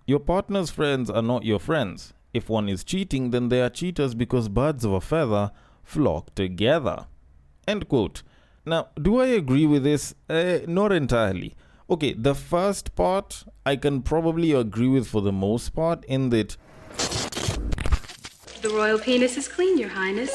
Your partner's friends are not your friends. If one is cheating, then they are cheaters because birds of a feather flock together. End quote. Now, do I agree with this? Not entirely. Okay, the first part I can probably agree with for the most part in that the royal penis is clean, Your Highness.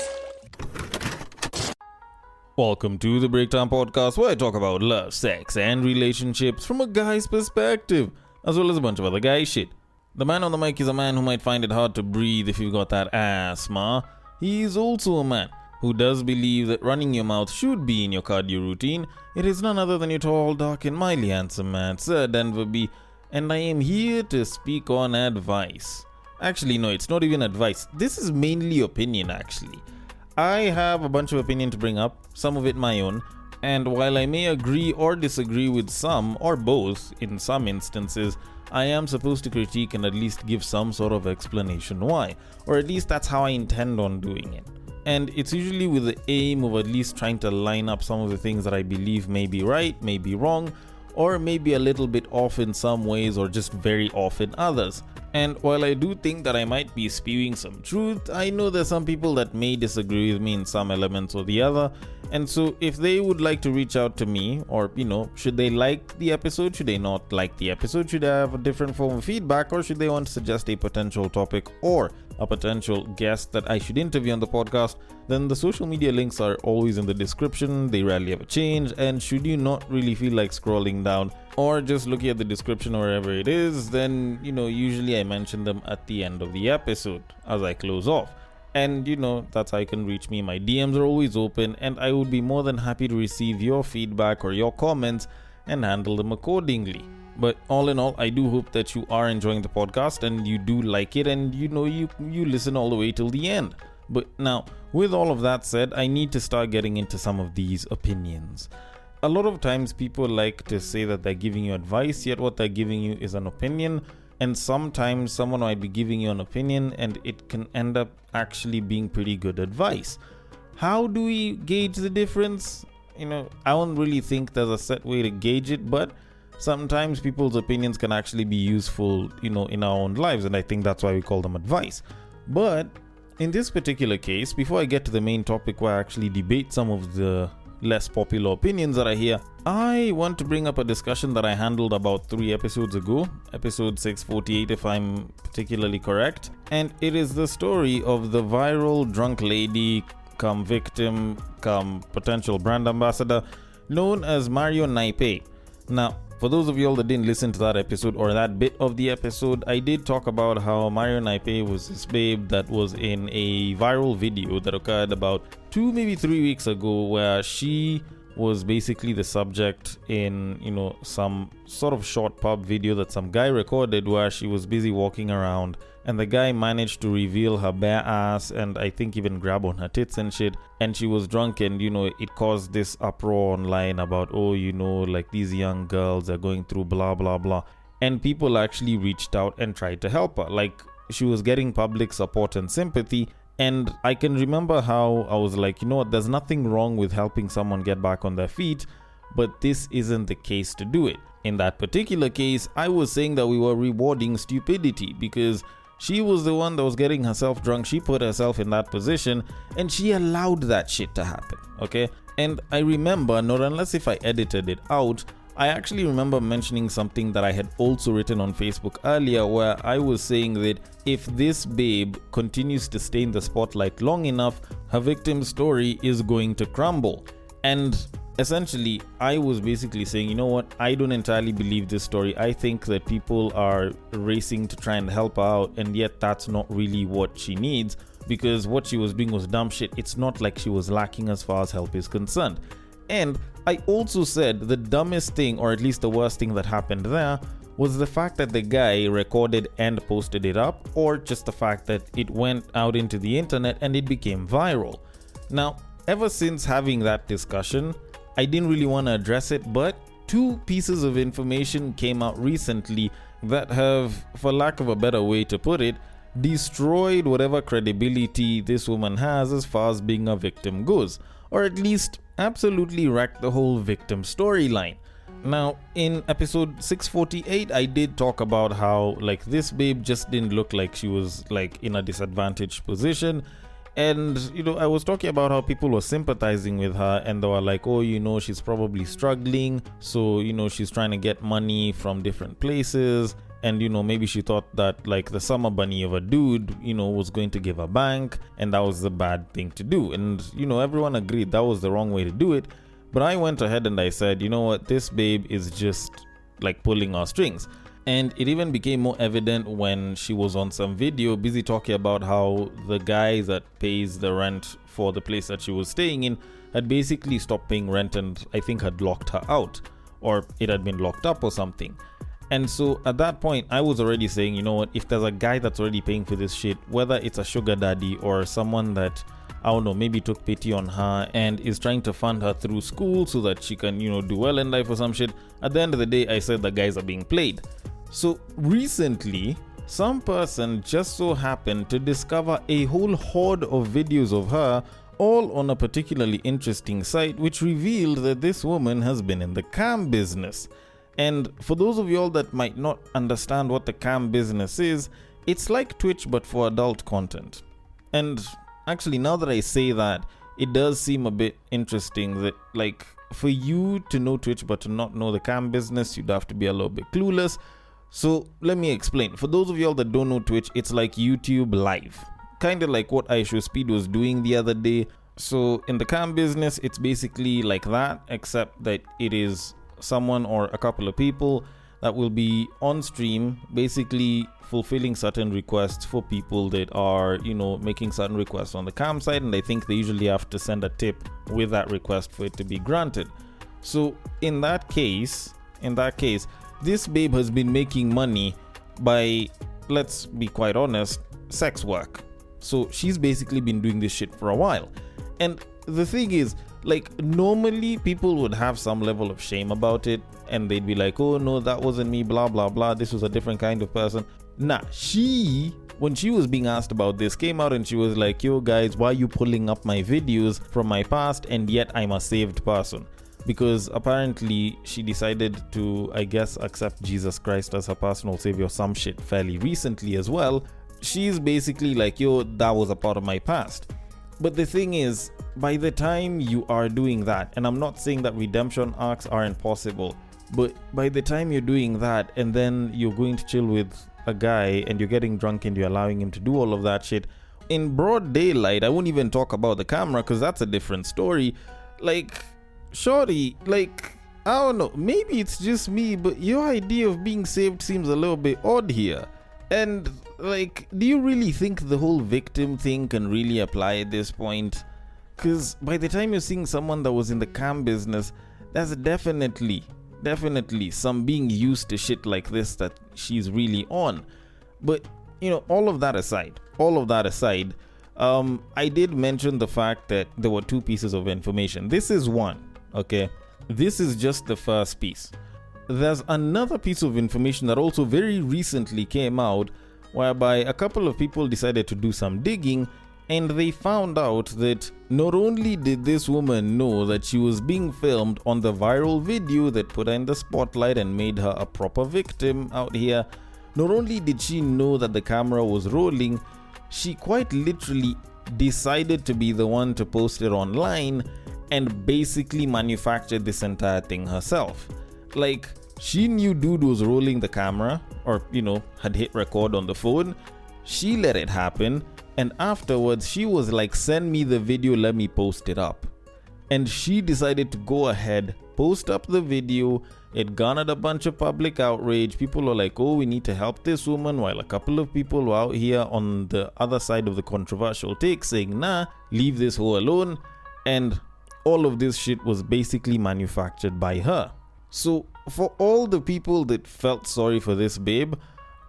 welcome to the Breaktime Podcast, where I talk about love, sex, and relationships from a guy's perspective, as well as a bunch of other guy shit. The man on the mic is a man who might find it hard to breathe if you've got that asthma. He is also a man who does believe that running your mouth should be in your cardio routine. It is none other than your tall, dark, and mildly handsome man, Sir Denver B, and I am here to speak on advice. Actually, no, it's not even advice. This is mainly opinion, actually. I have a bunch of opinion to bring up, some of it my own, and while I may agree or disagree with some, or both, in some instances, I am supposed to critique and at least give some sort of explanation why, or at least that's how I intend on doing it. And it's usually with the aim of at least trying to line up some of the things that I believe may be right, may be wrong, or maybe a little bit off in some ways or just very off in others. And while I do think that I might be spewing some truth, I know there's some people that may disagree with me in some elements or the other. And so if they would like to reach out to me, or, should they like the episode, should they not like the episode, should they have a different form of feedback, or should they want to suggest a potential topic or a potential guest that I should interview on the podcast, then the social media links are always in the description. They rarely ever change, and should you not really feel like scrolling down or just looking at the description or wherever it is, then usually I mention them at the end of the episode as I close off. And that's how you can reach me. My DMs are always open, and I would be more than happy to receive your feedback or your comments and handle them accordingly. But all in all, I do hope that you are enjoying the podcast and you do like it, and you listen all the way till the end. But now, with all of that said, I need to start getting into some of these opinions. A lot of times people like to say that they're giving you advice, yet what they're giving you is an opinion. And sometimes someone might be giving you an opinion and it can end up actually being pretty good advice. How do we gauge the difference? I don't really think there's a set way to gauge it, but sometimes people's opinions can actually be useful, in our own lives, and I think that's why we call them advice. But in this particular case, before I get to the main topic where I actually debate some of the less popular opinions that I hear, I want to bring up a discussion that I handled about 3 episodes ago, episode 648 if I'm particularly correct, and it is the story of the viral drunk lady come victim come potential brand ambassador known as Mario Naipe. Now, for those of y'all that didn't listen to that episode or that bit of the episode, I did talk about how Mario Naipe was this babe that was in a viral video that occurred about 2, maybe 3 weeks ago, where she was basically the subject in, some sort of short pub video that some guy recorded where she was busy walking around and the guy managed to reveal her bare ass and I think even grab on her tits and shit, and she was drunk, and it caused this uproar online about like these young girls are going through blah blah blah, and people actually reached out and tried to help her. Like, she was getting public support and sympathy. And I can remember how I was like, there's nothing wrong with helping someone get back on their feet, but this isn't the case to do it. In that particular case, I was saying that we were rewarding stupidity because she was the one that was getting herself drunk. She put herself in that position and she allowed that shit to happen, okay? And I remember, not unless if I edited it out, I actually remember mentioning something that I had also written on Facebook earlier, where I was saying that if this babe continues to stay in the spotlight long enough, her victim's story is going to crumble. And essentially, I was basically saying, I don't entirely believe this story. I think that people are racing to try and help her out, and yet that's not really what she needs, because what she was doing was dumb shit. It's not like she was lacking as far as help is concerned. And I also said the dumbest thing, or at least the worst thing that happened there, was the fact that the guy recorded and posted it up, or just the fact that it went out into the internet and it became viral. Now, ever since having that discussion, I didn't really want to address it, but 2 pieces of information came out recently that have, for lack of a better way to put it, destroyed whatever credibility this woman has as far as being a victim goes, or at least absolutely wrecked the whole victim storyline. Now, in episode 648, I did talk about how, like, this babe just didn't look like she was, like, in a disadvantaged position. And, I was talking about how people were sympathizing with her and they were like, oh, she's probably struggling. So, she's trying to get money from different places. And, maybe she thought that, like, the summer bunny of a dude, was going to give her bank. And that was the bad thing to do. And, everyone agreed that was the wrong way to do it. But I went ahead and I said, you know what, this babe is just like pulling our strings. And it even became more evident when she was on some video busy talking about how the guy that pays the rent for the place that she was staying in had basically stopped paying rent and I think had locked her out, or it had been locked up or something. And so at that point, I was already saying, you know what, if there's a guy that's already paying for this shit, whether it's a sugar daddy or someone that, I don't know, maybe took pity on her and is trying to fund her through school so that she can, do well in life or some shit. At the end of the day, I said the guys are being played. So recently, some person just so happened to discover a whole horde of videos of her, all on a particularly interesting site, which revealed that this woman has been in the cam business. And for those of y'all that might not understand what the cam business is, it's like Twitch but for adult content. And actually, now that I say that, it does seem a bit interesting that, like, for you to know Twitch but to not know the cam business, you'd have to be a little bit clueless. So let me explain. For those of y'all that don't know Twitch, it's like YouTube Live. Kind of like what iShow Speed was doing the other day. So in the cam business, it's basically like that, except that it is someone or a couple of people that will be on stream basically fulfilling certain requests for people that are, making certain requests on the cam side, and I think they usually have to send a tip with that request for it to be granted. So in that case, this babe has been making money by, let's be quite honest, sex work. So she's basically been doing this shit for a while. And the thing is, like, normally people would have some level of shame about it and they'd be like, oh no, that wasn't me, blah blah blah, this was a different kind of person. Nah, when she was being asked about this, came out and she was like, yo guys, why are you pulling up my videos from my past and yet I'm a saved person? Because apparently she decided to, I guess, accept Jesus Christ as her personal savior, some shit fairly recently as well. She's basically like, yo, that was a part of my past. But the thing is, by the time you are doing that, and I'm not saying that redemption arcs aren't possible, but by the time you're doing that and then you're going to chill with a guy and you're getting drunk and you're allowing him to do all of that shit in broad daylight, I won't even talk about the camera because that's a different story. Like, shorty, like, I don't know, maybe it's just me, but your idea of being saved seems a little bit odd here. And, like, do you really think the whole victim thing can really apply at this point? Because by the time you're seeing someone that was in the cam business, there's definitely some being used to shit like this that she's really on. But, all of that aside, I did mention the fact that there were two pieces of information. This is one, okay? This is just the first piece. There's another piece of information that also very recently came out, whereby a couple of people decided to do some digging and they found out that not only did this woman know that she was being filmed on the viral video that put her in the spotlight and made her a proper victim out here, not only did she know that the camera was rolling, she quite literally decided to be the one to post it online and basically manufactured this entire thing herself. Like, she knew dude was rolling the camera or, had hit record on the phone. She let it happen. And afterwards, she was like, send me the video, let me post it up. And she decided to go ahead, post up the video. It garnered a bunch of public outrage. People were like, oh, we need to help this woman. While a couple of people were out here on the other side of the controversial take saying, nah, leave this hoe alone. And all of this shit was basically manufactured by her. So for all the people that felt sorry for this babe,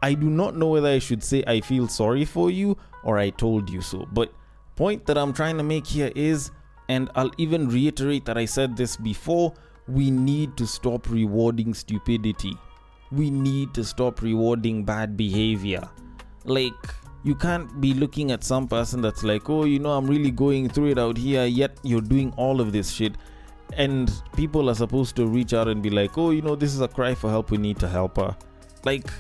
I do not know whether I should say I feel sorry for you or I told you so. But point that I'm trying to make here is, and I'll even reiterate that I said this before, we need to stop rewarding stupidity. We need to stop rewarding bad behavior. Like, you can't be looking at some person that's like, oh, I'm really going through it out here, yet you're doing all of this shit. and people are supposed to reach out and be like, oh, this is a cry for help, we need to help her. Like,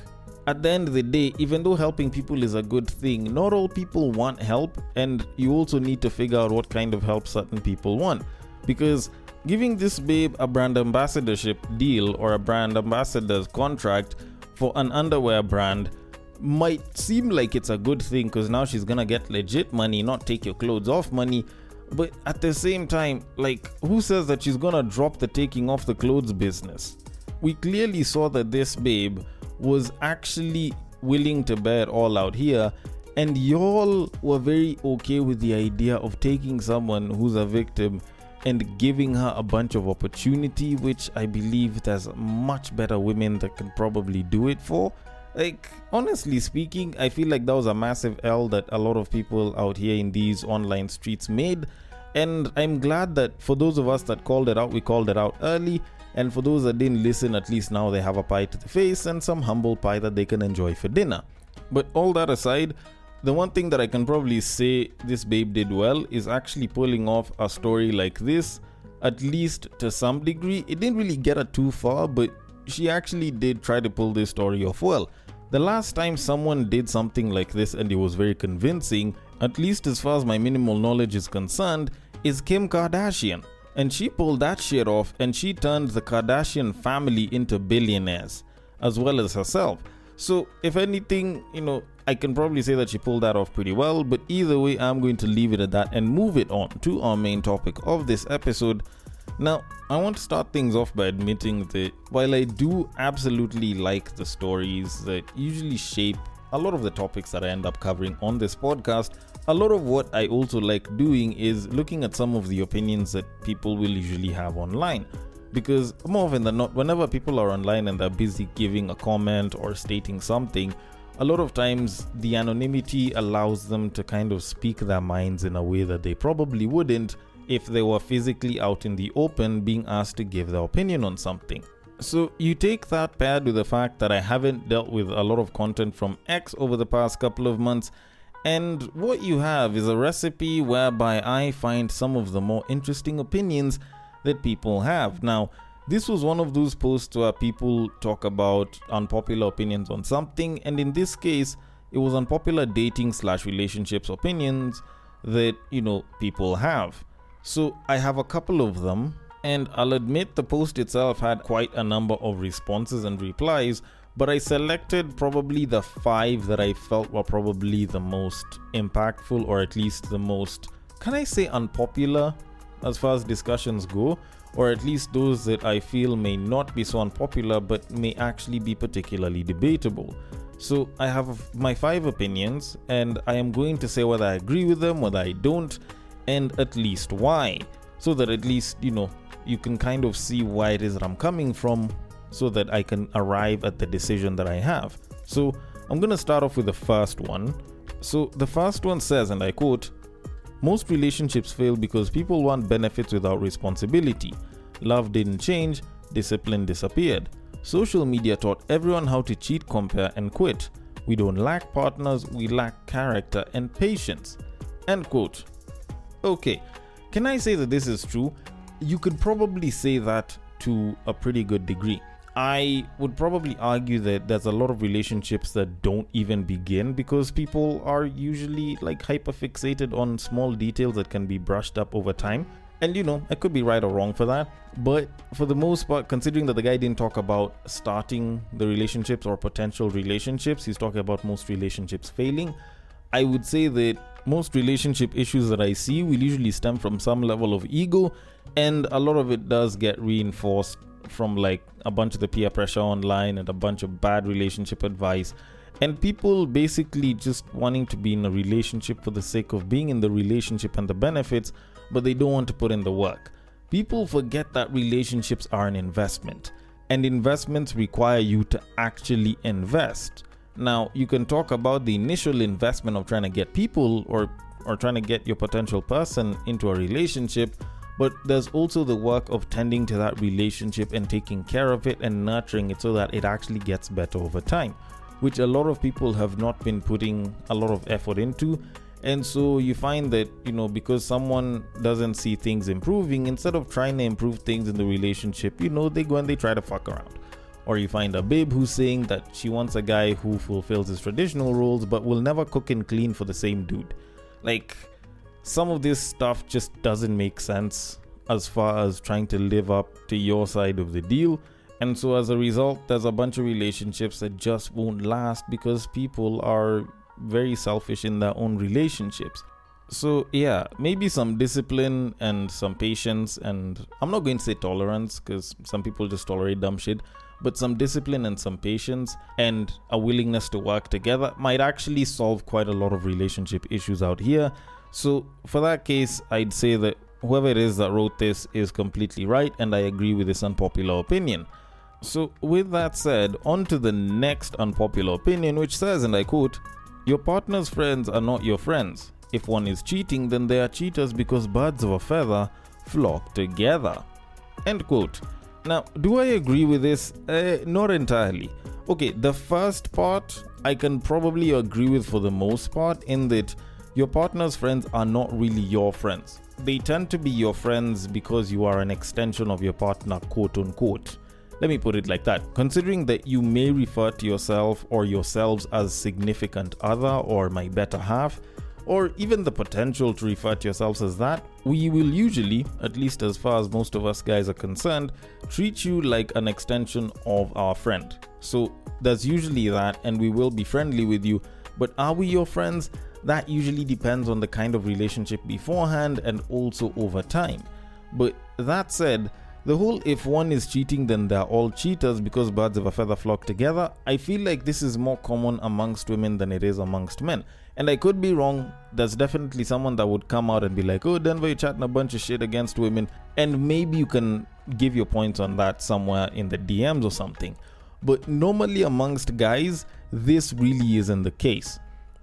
at the end of the day, even though helping people is a good thing, not all people want help, and you also need to figure out what kind of help certain people want. Because giving this babe a brand ambassadorship deal or a brand ambassador's contract for an underwear brand might seem like it's a good thing, because now she's gonna get legit money, not take your clothes off money. But at the same time, like, who says that she's gonna drop the taking off the clothes business? We clearly saw that this babe was actually willing to bear it all out here, and y'all were very okay with the idea of taking someone who's a victim and giving her a bunch of opportunity, which I believe there's much better women that can probably do it for. Like, honestly speaking, I feel like that was a massive L that a lot of people out here in these online streets made, and I'm glad that for those of us that called it out, we called it out early. And for those that didn't listen, at least now they have a pie to the face and some humble pie that they can enjoy for dinner. But all that aside, the one thing that I can probably say this babe did well is actually pulling off a story like this, at least to some degree. It didn't really get her too far, but she actually did try to pull this story off well. The last time someone did something like this and it was very convincing, at least as far as my minimal knowledge is concerned, is Kim Kardashian. And she pulled that shit off, and she turned the Kardashian family into billionaires, as well as herself. So, if anything, I can probably say that she pulled that off pretty well, but either way, I'm going to leave it at that and move it on to our main topic of this episode. Now, I want to start things off by admitting that while I do absolutely like the stories that usually shape a lot of the topics that I end up covering on this podcast, a lot of what I also like doing is looking at some of the opinions that people will usually have online. Because more often than not, whenever people are online and they're busy giving a comment or stating something, a lot of times the anonymity allows them to kind of speak their minds in a way that they probably wouldn't if they were physically out in the open being asked to give their opinion on something. So you take that paired with the fact that I haven't dealt with a lot of content from X over the past couple of months, and what you have is a recipe whereby I find some of the more interesting opinions that people have. Now, this was one of those posts where people talk about unpopular opinions on something, and in this case, it was unpopular dating/relationships opinions that, people have. So I have a couple of them, and I'll admit the post itself had quite a number of responses and replies, but I selected probably the 5 that I felt were probably the most impactful, or at least the most, can I say, unpopular as far as discussions go, or at least those that I feel may not be so unpopular but may actually be particularly debatable. So I have my 5 opinions, and I am going to say whether I agree with them, whether I don't, and at least why, so that at least, you can kind of see why it is that I'm coming from, so that I can arrive at the decision that I have. So I'm going to start off with the first one. So the first one says, and I quote, "Most relationships fail because people want benefits without responsibility. Love didn't change, discipline disappeared. Social media taught everyone how to cheat, compare, and quit. We don't lack partners, we lack character and patience." End quote. Okay, can I say that this is true? You could probably say that to a pretty good degree. I would probably argue that there's a lot of relationships that don't even begin because people are usually like hyper-fixated on small details that can be brushed up over time. And I could be right or wrong for that. But for the most part, considering that the guy didn't talk about starting the relationships or potential relationships, he's talking about most relationships failing, I would say that most relationship issues that I see will usually stem from some level of ego, and a lot of it does get reinforced from like a bunch of the peer pressure online and a bunch of bad relationship advice, and people basically just wanting to be in a relationship for the sake of being in the relationship and the benefits, but they don't want to put in the work. People forget that relationships are an investment, and investments require you to actually invest. Now, you can talk about the initial investment of trying to get people or trying to get your potential person into a relationship, but there's also the work of tending to that relationship and taking care of it and nurturing it so that it actually gets better over time, which a lot of people have not been putting a lot of effort into. And so you find that, because someone doesn't see things improving, instead of trying to improve things in the relationship, they go and they try to fuck around. Or you find a babe who's saying that she wants a guy who fulfills his traditional roles but will never cook and clean for the same dude. Like, some of this stuff just doesn't make sense as far as trying to live up to your side of the deal. And so as a result, there's a bunch of relationships that just won't last because people are very selfish in their own relationships. So yeah, maybe some discipline and some patience, and I'm not going to say tolerance because some people just tolerate dumb shit, but some discipline and some patience and a willingness to work together might actually solve quite a lot of relationship issues out here. So for that case, I'd say that whoever it is that wrote this is completely right, and I agree with this unpopular opinion. So with that said, on to the next unpopular opinion, which says, and I quote, "Your partner's friends are not your friends. If one is cheating, then they are cheaters because birds of a feather flock together." End quote. Now, do I agree with this? Not entirely. Okay, the first part I can probably agree with for the most part, in that your partner's friends are not really your friends. They tend to be your friends because you are an extension of your partner, quote unquote. Let me put it like that. Considering that you may refer to yourself or yourselves as significant other or my better half, or even the potential to refer to yourselves as that, we will usually, at least as far as most of us guys are concerned, treat you like an extension of our friend. So there's usually that, and we will be friendly with you, but are we your friends? That usually depends on the kind of relationship beforehand and also over time. But that said, the whole "if one is cheating then they're all cheaters because birds of a feather flock together," I feel like this is more common amongst women than it is amongst men. And I could be wrong. There's definitely someone that would come out and be like, "Oh, Denver, you're chatting a bunch of shit against women." And maybe you can give your points on that somewhere in the DMs or something. But normally amongst guys, this really isn't the case.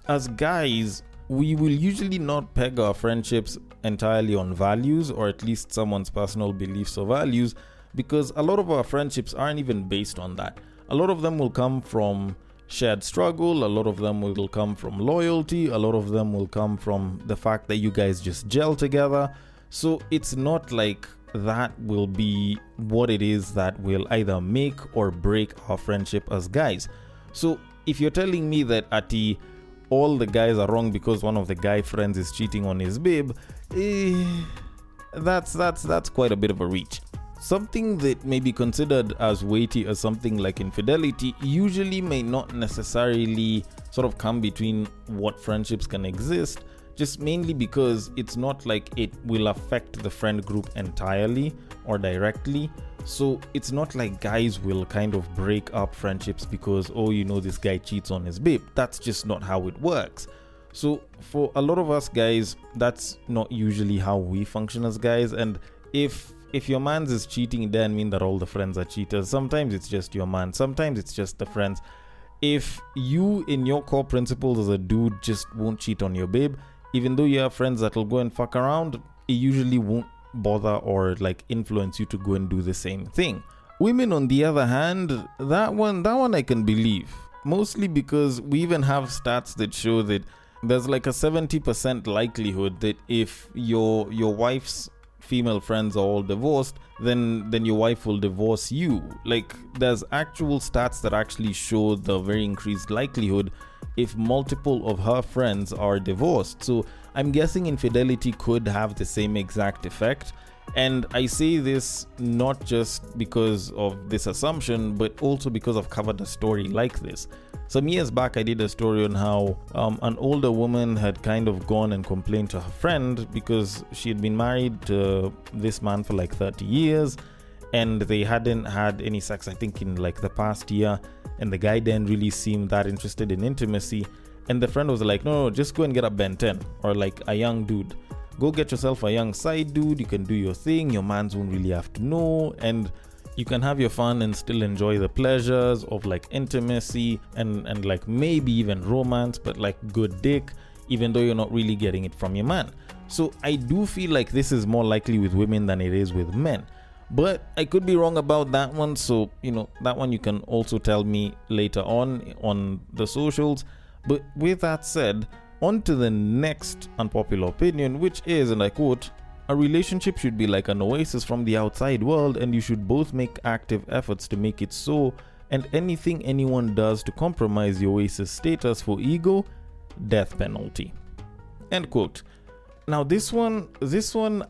As guys, we will usually not peg our friendships entirely on values, or at least someone's personal beliefs or values, because a lot of our friendships aren't even based on that. A lot of them will come from shared struggle, a lot of them will come from loyalty, a lot of them will come from the fact that you guys just gel together. So it's not like that will be what it is that will either make or break our friendship as guys. So if you're telling me that Ati, all the guys are wrong because one of the guy friends is cheating on his babe, that's quite a bit of a reach. Something that may be considered as weighty as something like infidelity usually may not necessarily sort of come between what friendships can exist, just mainly because it's not like it will affect the friend group entirely or directly. So it's not like guys will kind of break up friendships because, this guy cheats on his babe. That's just not how it works. So for a lot of us guys, that's not usually how we function as guys. And if your man's is cheating, it doesn't mean that all the friends are cheaters. Sometimes it's just your man. Sometimes it's just the friends. If you, in your core principles as a dude, just won't cheat on your babe, even though you have friends that will go and fuck around, it usually won't bother or influence you to go and do the same thing. Women, on the other hand, that one I can believe, mostly because we even have stats that show that there's a 70% likelihood that if your wife's female friends are all divorced, then your wife will divorce you. There's actual stats that actually show the very increased likelihood if multiple of her friends are divorced. So I'm guessing infidelity could have the same exact effect. And I say this not just because of this assumption, but also because I've covered a story like this. Some years back, I did a story on how an older woman had kind of gone and complained to her friend because she had been married to this man for 30 years and they hadn't had any sex, I think, in the past year. And the guy didn't really seem that interested in intimacy. And the friend was like, no, just go and get a Ben 10 or a young dude. Go get yourself a young side dude. You can do your thing. Your mans won't really have to know. And you can have your fun and still enjoy the pleasures of intimacy and maybe even romance, but good dick, even though you're not really getting it from your man. So I do feel like this is more likely with women than it is with men. But I could be wrong about that one. So, that one you can also tell me later on the socials. But with that said, On to the next unpopular opinion, which is, and I quote, a relationship should be like an oasis from the outside world, and you should both make active efforts to make it so, and anything anyone does to compromise the oasis status for ego, death penalty. End quote. Now this one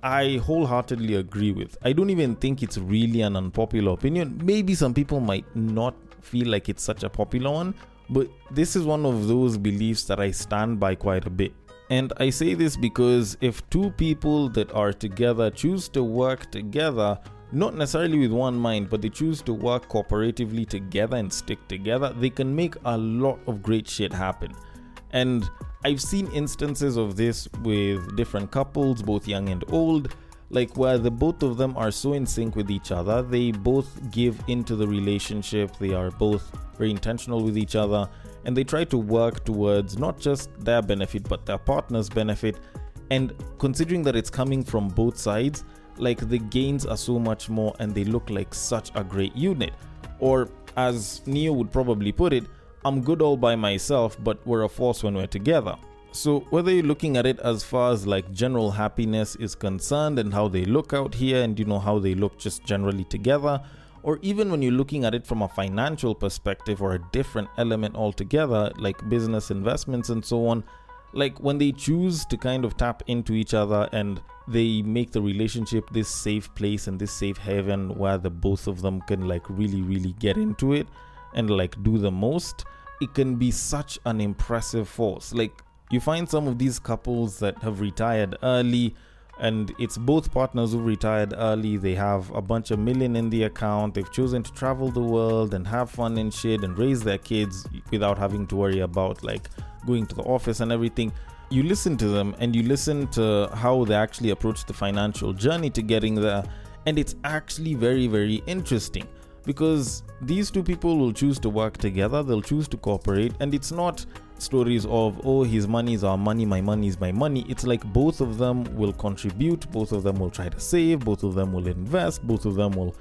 I wholeheartedly agree with. I don't even think it's really an unpopular opinion. Maybe some people might not feel like it's such a popular one, but this is one of those beliefs that I stand by quite a bit. And I say this because if two people that are together choose to work together, not necessarily with one mind, but they choose to work cooperatively together and stick together, they can make a lot of great shit happen. And I've seen instances of this with different couples, both young and old, like where the both of them are so in sync with each other, they both give into the relationship, they are both very intentional with each other, and they try to work towards not just their benefit but their partner's benefit. And considering that it's coming from both sides, like the gains are so much more and they look like such a great unit. Or as Neo would probably put it, I'm good all by myself, but we're a force when we're together. So whether you're looking at it as far as like general happiness is concerned and how they look out here and how they look just generally together, or even when you're looking at it from a financial perspective or a different element altogether, like business investments and so on, like when they choose to kind of tap into each other and they make the relationship this safe place and this safe haven where the both of them can like really get into it and like do the most, it can be such an impressive force. Like you find some of these couples that have retired early, and it's both partners who retired early. They have a bunch of million in the account. They've chosen to travel the world and have fun and shit and raise their kids without having to worry about like going to the office and everything. You listen to them and you listen to how they actually approach the financial journey to getting there, and it's actually very interesting. Because these two people will choose to work together, they'll choose to cooperate, and it's not stories of, oh, his money is our money, my money is my money. It's like both of them will contribute, both of them will try to save, both of them will invest, both of them will,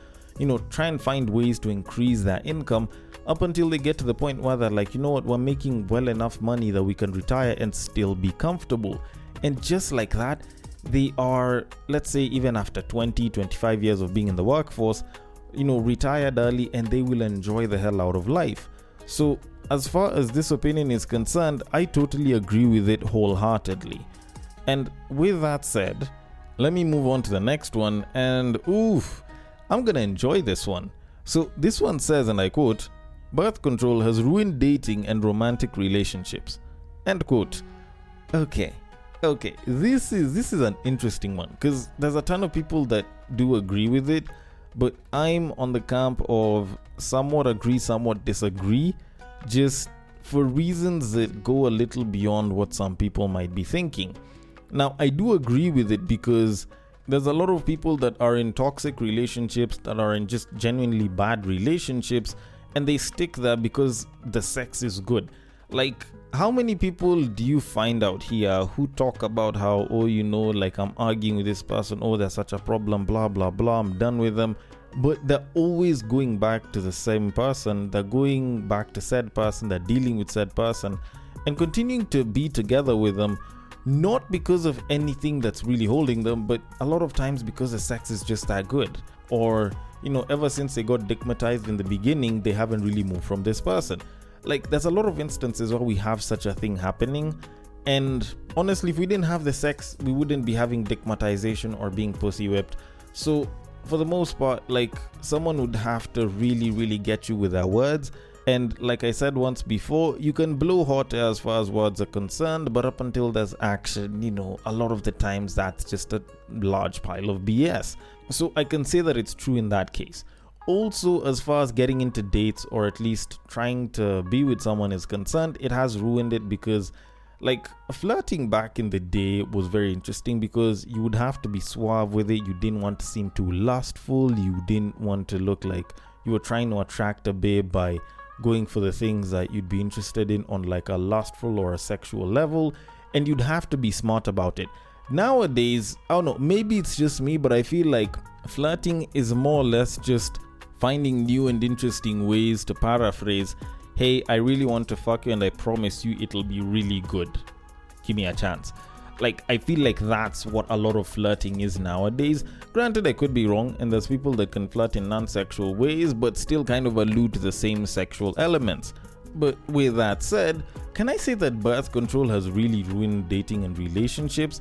try and find ways to increase their income up until they get to the point where they're like, you know what, we're making well enough money that we can retire and still be comfortable. And just like that, they are, let's say, even after 20-25 years of being in the workforce, retired early, and they will enjoy the hell out of life. So as far as this opinion is concerned, I totally agree with it wholeheartedly. And with that said, let me move on to the next one, and I'm gonna enjoy this one. So this one says, and I quote, birth control has ruined dating and romantic relationships. End quote. Okay, this is an interesting one, because there's a ton of people that do agree with it, but I'm on the camp of somewhat agree, somewhat disagree, just for reasons that go a little beyond what some people might be thinking. Now, I do agree with it because there's a lot of people that are in toxic relationships, that are in just genuinely bad relationships, and they stick there because the sex is good. Like, how many people do you find out here who talk about how, like I'm arguing with this person, there's such a problem, blah, blah, blah, I'm done with them. But they're always going back to the same person, they're going back to said person, they're dealing with said person, and continuing to be together with them, not because of anything that's really holding them, but a lot of times because the sex is just that good. Or, ever since they got digmatized in the beginning, they haven't really moved from this person. Like, there's a lot of instances where we have such a thing happening, and honestly, if we didn't have the sex, we wouldn't be having digmatization or being pussy whipped. So for the most part, like, someone would have to really get you with their words. And like I said once before, you can blow hot air as far as words are concerned, but up until there's action, a lot of the times that's just a large pile of BS. So I can say that it's true in that case. Also, as far as getting into dates, or at least trying to be with someone is concerned, it has ruined it because, like, flirting back in the day was very interesting because you would have to be suave with it. You didn't want to seem too lustful. You didn't want to look like you were trying to attract a babe by going for the things that you'd be interested in on like a lustful or a sexual level, and you'd have to be smart about it. Nowadays, I don't know, maybe it's just me, but I feel like flirting is more or less just finding new and interesting ways to paraphrase, hey, I really want to fuck you and I promise you it'll be really good. give me a chance. Like, I feel like that's what a lot of flirting is nowadays. Granted, I could be wrong, and there's people that can flirt in non-sexual ways but still kind of allude to the same sexual elements. But with that said, can I say that birth control has really ruined dating and relationships?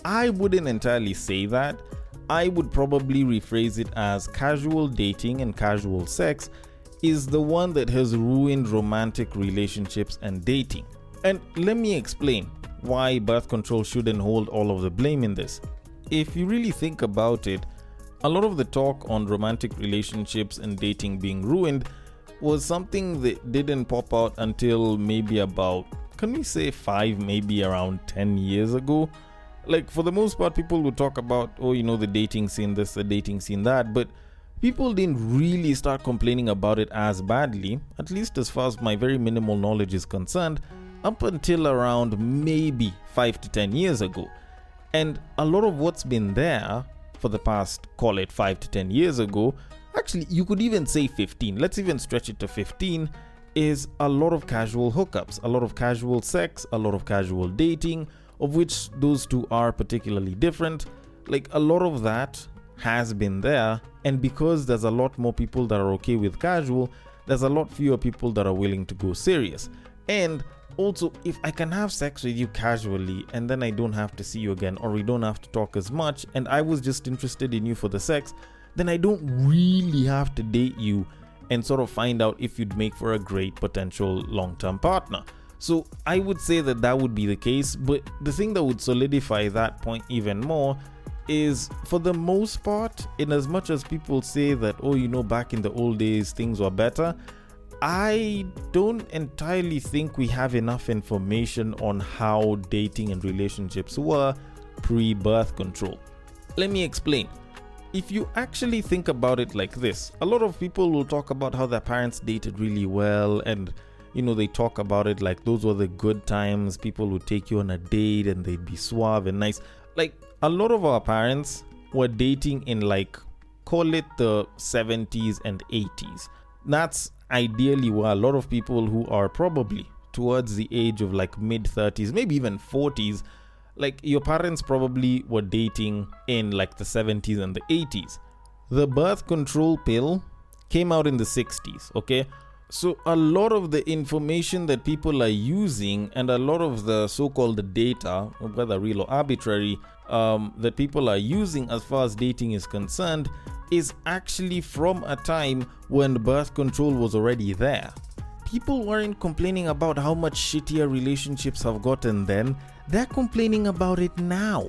I wouldn't entirely say that. I would probably rephrase it as casual dating and casual sex is the one that has ruined romantic relationships and dating. And let me explain why birth control shouldn't hold all of the blame in this. If you really think about it, a lot of the talk on romantic relationships and dating being ruined was something that didn't pop out until maybe about, can we say 5, maybe around 10 years ago? Like, for the most part, people would talk about, the dating scene this, the dating scene that, but people didn't really start complaining about it as badly, at least as far as my very minimal knowledge is concerned, up until around maybe 5 to 10 years ago. And a lot of what's been there for the past, call it 5 to 10 years ago, actually you could even say 15, let's even stretch it to 15, is a lot of casual hookups, a lot of casual sex, a lot of casual dating, of which those two are particularly different. Like, a lot of that has been there, and because there's a lot more people that are okay with casual, there's a lot fewer people that are willing to go serious. And also, if I can have sex with you casually and then I don't have to see you again, or we don't have to talk as much, and I was just interested in you for the sex, then I don't really have to date you and sort of find out if you'd make for a great potential long-term partner. So I would say that that would be the case, but the thing that would solidify that point even more is, for the most part, in as much as people say that, back in the old days things were better, I don't entirely think we have enough information on how dating and relationships were pre-birth control. Let me explain. If you actually think about it like this, a lot of people will talk about how their parents dated really well, and they talk about it like those were the good times. People would take you on a date and they'd be suave and nice. Like, a lot of our parents were dating in, like, call it the 70s and 80s. That's ideally where a lot of people who are probably towards the age of like mid 30s, maybe even 40s, like, your parents probably were dating in like the 70s and the 80s. The birth control pill came out in the 60s, okay? So a lot of the information that people are using, and a lot of the so-called data, whether real or arbitrary, that people are using as far as dating is concerned, is actually from a time when birth control was already there. People weren't complaining about how much shittier relationships have gotten then, they're complaining about it now.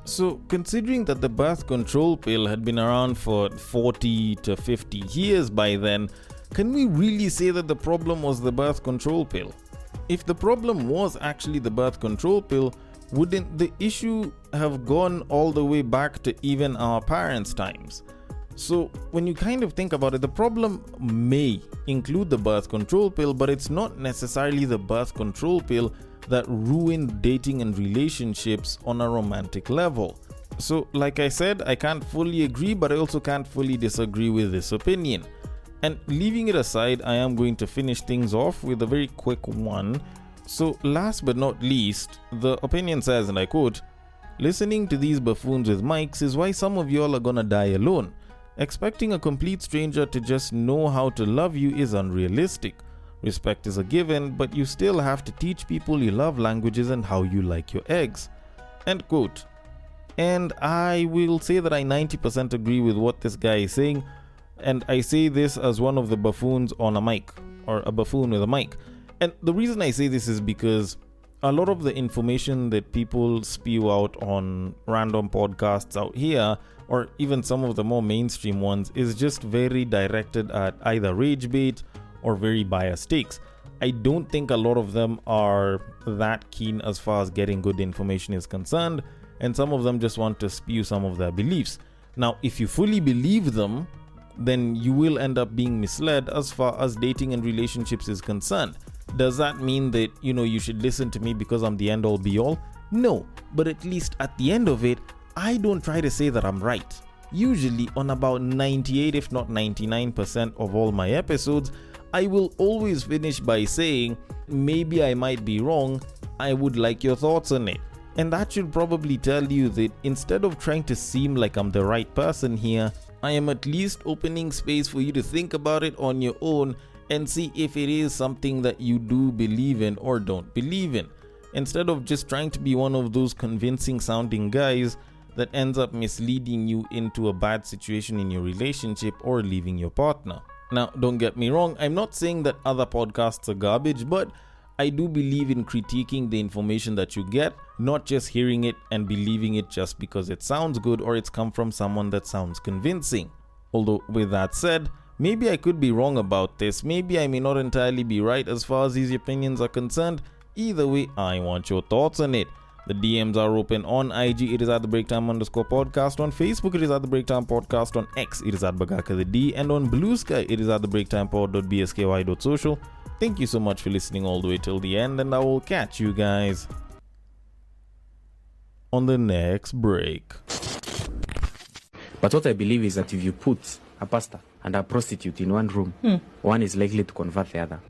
So considering that the birth control pill had been around for 40 to 50 years by then, can we really say that the problem was the birth control pill? If the problem was actually the birth control pill, wouldn't the issue have gone all the way back to even our parents' times? So when you kind of think about it, the problem may include the birth control pill, but it's not necessarily the birth control pill that ruined dating and relationships on a romantic level. So like I said, I can't fully agree, but I also can't fully disagree with this opinion. And leaving it aside, I am going to finish things off with a very quick one. So last but not least, the opinion says, and I quote, "Listening to these buffoons with mics is why some of y'all are gonna die alone. Expecting a complete stranger to just know how to love you is unrealistic. Respect is a given, but you still have to teach people your love languages and how you like your eggs." End quote. And I will say that I 90% agree with what this guy is saying. And I say this as one of the buffoons on a mic, or a buffoon with a mic. And the reason I say this is because a lot of the information that people spew out on random podcasts out here, or even some of the more mainstream ones, is just very directed at either rage bait or very biased takes. I don't think a lot of them are that keen as far as getting good information is concerned, and some of them just want to spew some of their beliefs. Now, if you fully believe them, then you will end up being misled as far as dating and relationships is concerned. Does that mean that, you should listen to me because I'm the end all be all? No, but at least at the end of it, I don't try to say that I'm right. Usually on about 98 if not 99% of all my episodes, I will always finish by saying, maybe I might be wrong, I would like your thoughts on it. And that should probably tell you that instead of trying to seem like I'm the right person here, I am at least opening space for you to think about it on your own and see if it is something that you do believe in or don't believe in, instead of just trying to be one of those convincing sounding guys that ends up misleading you into a bad situation in your relationship or leaving your partner. Now, don't get me wrong, I'm not saying that other podcasts are garbage, but I do believe in critiquing the information that you get, not just hearing it and believing it just because it sounds good or it's come from someone that sounds convincing. Although, with that said, maybe I could be wrong about this, maybe I may not entirely be right as far as these opinions are concerned. Either way, I want your thoughts on it. The DMs are open on IG, it is at the Breaktime_podcast. On Facebook, it is at the Breaktime Podcast. On X, it is at Bagaka the D. And on Bluesky, it is at the breaktimepod.bsky.social. Thank you so much for listening all the way till the end, and I will catch you guys on the next break. But what I believe is that if you put a pastor and a prostitute in one room, one is likely to convert the other.